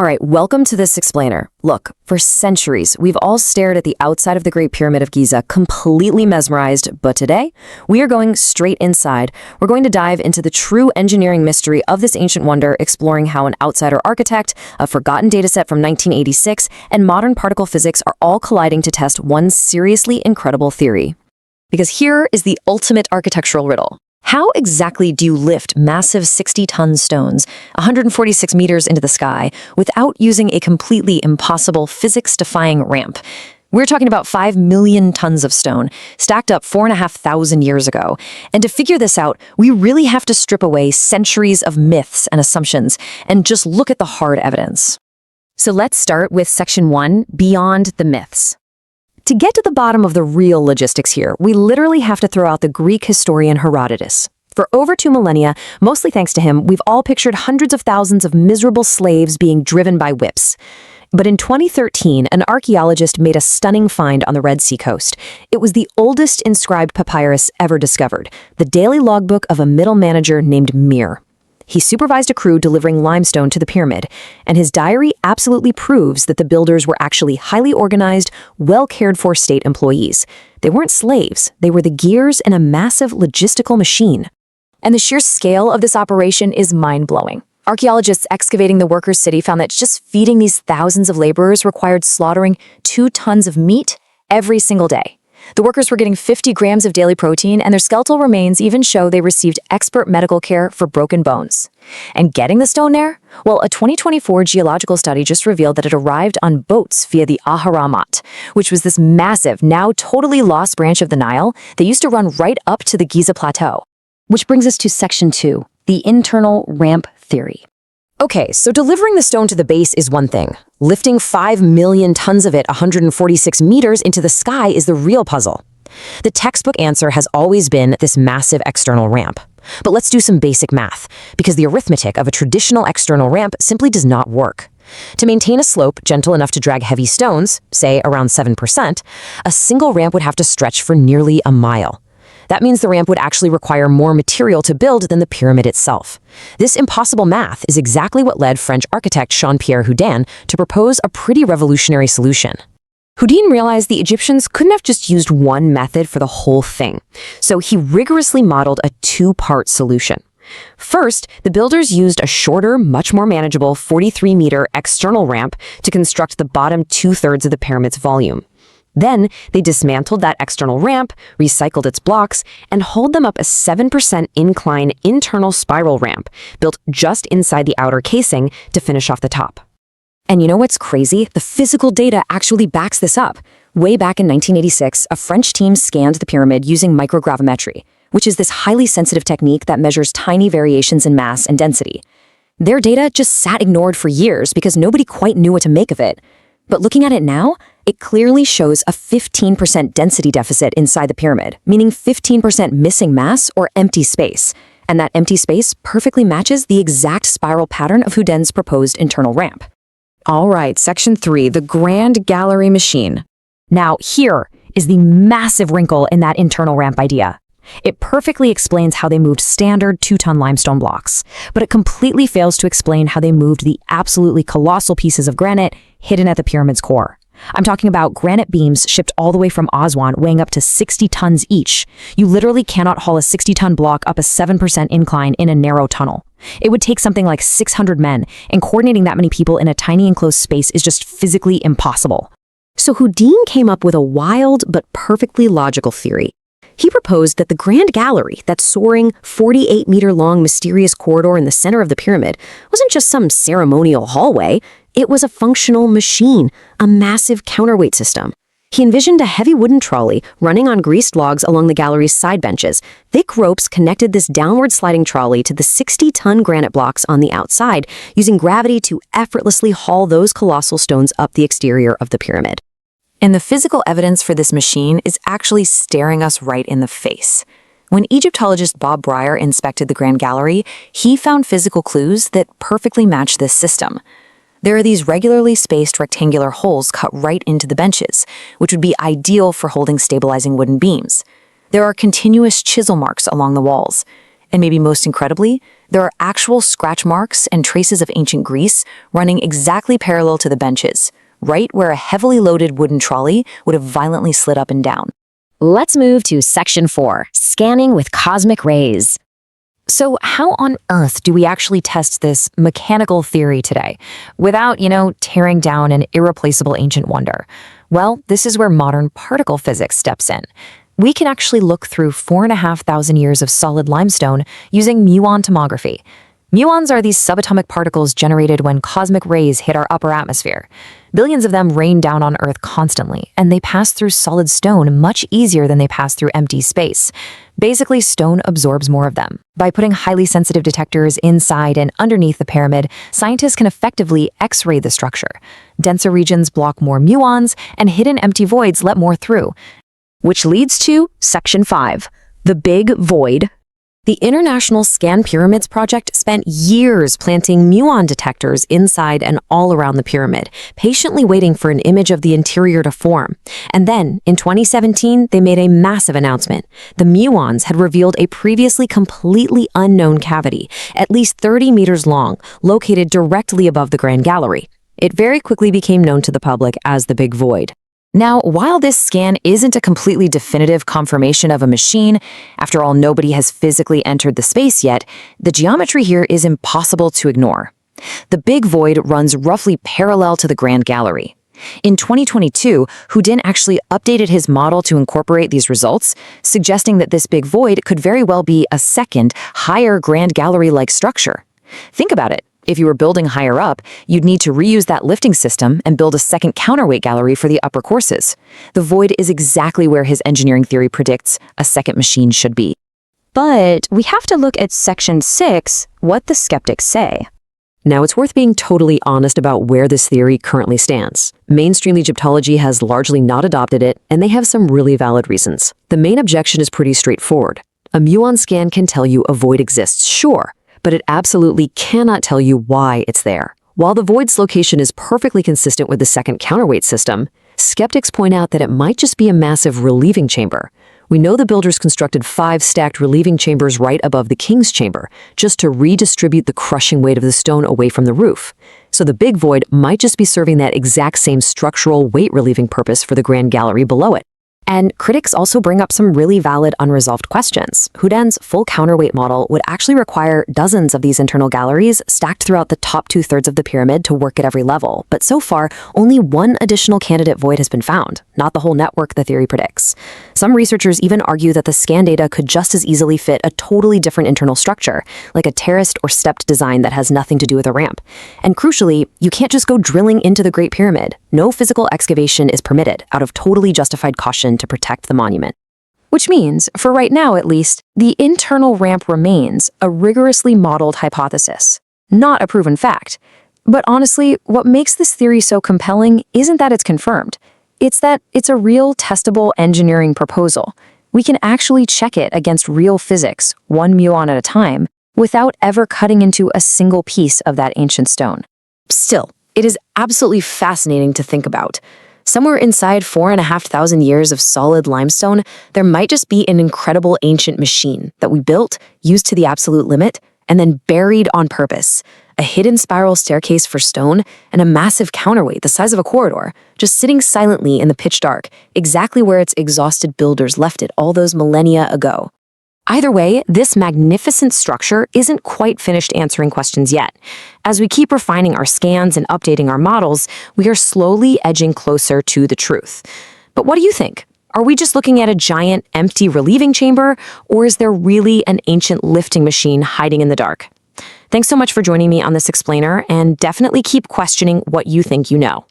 All right, welcome to this explainer. Look, for centuries, we've all stared at the outside of the Great Pyramid of Giza, completely mesmerized, but today, we are going straight inside. We're going to dive into the true engineering mystery of this ancient wonder, exploring how an outsider architect, a forgotten dataset from 1986, and modern particle physics are all colliding to test one seriously incredible theory. Because here is the ultimate architectural riddle. How exactly do you lift massive 60-ton stones 146 meters into the sky without using a completely impossible physics-defying ramp? We're talking about 5 million tons of stone, stacked up 4,500 years ago. And to figure this out, we really have to strip away centuries of myths and assumptions and just look at the hard evidence. So let's start with Section 1, Beyond the Myths. To get to the bottom of the real logistics here, we literally have to throw out the Greek historian Herodotus. For over 2 millennia, mostly thanks to him, we've all pictured hundreds of thousands of miserable slaves being driven by whips. But in 2013, an archaeologist made a stunning find on the Red Sea coast. It was the oldest inscribed papyrus ever discovered, the daily logbook of a middle manager named Mir. He supervised a crew delivering limestone to the pyramid, and his diary absolutely proves that the builders were actually highly organized, well-cared-for state employees. They weren't slaves, they were the gears in a massive logistical machine. And the sheer scale of this operation is mind-blowing. Archaeologists excavating the workers' city found that just feeding these thousands of laborers required slaughtering 2 tons of meat every single day. The workers were getting 50 grams of daily protein, and their skeletal remains even show they received expert medical care for broken bones. And getting the stone there? Well, a 2024 geological study just revealed that it arrived on boats via the Aharamat, which was this massive, now totally lost branch of the Nile that used to run right up to the Giza Plateau. Which brings us to Section 2, the internal ramp theory. Okay, so delivering the stone to the base is one thing. Lifting 5 million tons of it 146 meters into the sky is the real puzzle. The textbook answer has always been this massive external ramp. But let's do some basic math, because the arithmetic of a traditional external ramp simply does not work. To maintain a slope gentle enough to drag heavy stones, say around 7%, a single ramp would have to stretch for nearly a mile. That means the ramp would actually require more material to build than the pyramid itself. This impossible math is exactly what led French architect Jean-Pierre Houdin to propose a pretty revolutionary solution. Houdin realized the Egyptians couldn't have just used one method for the whole thing, so he rigorously modeled a 2-part solution. First, the builders used a shorter, much more manageable 43-meter external ramp to construct the bottom 2/3 of the pyramid's volume. Then, they dismantled that external ramp, recycled its blocks, and hauled them up a 7% incline internal spiral ramp built just inside the outer casing to finish off the top. And you know what's crazy? The physical data actually backs this up. Way back in 1986, a French team scanned the pyramid using microgravimetry, which is this highly sensitive technique that measures tiny variations in mass and density. Their data just sat ignored for years because nobody quite knew what to make of it. But looking at it now, it clearly shows a 15% density deficit inside the pyramid, meaning 15% missing mass or empty space. And that empty space perfectly matches the exact spiral pattern of Houdin's proposed internal ramp. All right, Section 3, the Grand Gallery machine. Now, here is the massive wrinkle in that internal ramp idea. It perfectly explains how they moved standard 2-ton limestone blocks, but it completely fails to explain how they moved the absolutely colossal pieces of granite hidden at the pyramid's core. I'm talking about granite beams shipped all the way from Aswan weighing up to 60 tons each. You literally cannot haul a 60-ton block up a 7% incline in a narrow tunnel. It would take something like 600 men, and coordinating that many people in a tiny enclosed space is just physically impossible. So Houdin came up with a wild but perfectly logical theory. He proposed that the Grand Gallery, that soaring 48-meter-long mysterious corridor in the center of the pyramid, wasn't just some ceremonial hallway. It was a functional machine, a massive counterweight system. He envisioned a heavy wooden trolley running on greased logs along the gallery's side benches. Thick ropes connected this downward sliding trolley to the 60-ton granite blocks on the outside, using gravity to effortlessly haul those colossal stones up the exterior of the pyramid. And the physical evidence for this machine is actually staring us right in the face. When Egyptologist Bob Breyer inspected the Grand Gallery, he found physical clues that perfectly match this system. There are these regularly spaced rectangular holes cut right into the benches, which would be ideal for holding stabilizing wooden beams. There are continuous chisel marks along the walls. And maybe most incredibly, there are actual scratch marks and traces of ancient Greece running exactly parallel to the benches, right where a heavily loaded wooden trolley would have violently slid up and down. Let's move to Section 4, Scanning with Cosmic Rays. So how on earth do we actually test this mechanical theory today without, tearing down an irreplaceable ancient wonder? Well, this is where modern particle physics steps in. We can actually look through 4,500 years of solid limestone using muon tomography. Muons are these subatomic particles generated when cosmic rays hit our upper atmosphere. Billions of them rain down on Earth constantly, and they pass through solid stone much easier than they pass through empty space. Basically, stone absorbs more of them. By putting highly sensitive detectors inside and underneath the pyramid, scientists can effectively X-ray the structure. Denser regions block more muons, and hidden empty voids let more through. Which leads to Section 5, the Big Void. The International Scan Pyramids project spent years planting muon detectors inside and all around the pyramid, patiently waiting for an image of the interior to form. And then, in 2017, they made a massive announcement. The muons had revealed a previously completely unknown cavity, at least 30 meters long, located directly above the Grand Gallery. It very quickly became known to the public as the Big Void. Now, while this scan isn't a completely definitive confirmation of a machine, after all, nobody has physically entered the space yet, the geometry here is impossible to ignore. The Big Void runs roughly parallel to the Grand Gallery. In 2022, Houdin actually updated his model to incorporate these results, suggesting that this Big Void could very well be a second, higher Grand Gallery-like structure. Think about it. If you were building higher up, you'd need to reuse that lifting system and build a second counterweight gallery for the upper courses. The void is exactly where his engineering theory predicts a second machine should be. But we have to look at Section 6, what the skeptics say. Now, it's worth being totally honest about where this theory currently stands. Mainstream Egyptology has largely not adopted it, and they have some really valid reasons. The main objection is pretty straightforward. A muon scan can tell you a void exists, sure, but it absolutely cannot tell you why it's there. While the void's location is perfectly consistent with the second counterweight system, skeptics point out that it might just be a massive relieving chamber. We know the builders constructed 5 stacked relieving chambers right above the king's chamber, just to redistribute the crushing weight of the stone away from the roof. So the Big Void might just be serving that exact same structural weight-relieving purpose for the Grand Gallery below it. And critics also bring up some really valid unresolved questions. Houdin's full counterweight model would actually require dozens of these internal galleries stacked throughout the top 2/3 of the pyramid to work at every level. But so far, only one additional candidate void has been found, not the whole network the theory predicts. Some researchers even argue that the scan data could just as easily fit a totally different internal structure, like a terraced or stepped design that has nothing to do with a ramp. And crucially, you can't just go drilling into the Great Pyramid. No physical excavation is permitted out of totally justified caution to protect the monument. Which means, for right now at least, the internal ramp remains a rigorously modeled hypothesis, not a proven fact. But honestly, what makes this theory so compelling isn't that it's confirmed. It's that it's a real testable engineering proposal. We can actually check it against real physics, one muon at a time, without ever cutting into a single piece of that ancient stone. Still, it is absolutely fascinating to think about. Somewhere inside 4,500 years of solid limestone, there might just be an incredible ancient machine that we built, used to the absolute limit, and then buried on purpose. A hidden spiral staircase for stone and a massive counterweight the size of a corridor, just sitting silently in the pitch dark, exactly where its exhausted builders left it all those millennia ago. Either way, this magnificent structure isn't quite finished answering questions yet. As we keep refining our scans and updating our models, we are slowly edging closer to the truth. But what do you think? Are we just looking at a giant, empty relieving chamber, or is there really an ancient lifting machine hiding in the dark? Thanks so much for joining me on this explainer, and definitely keep questioning what you think you know.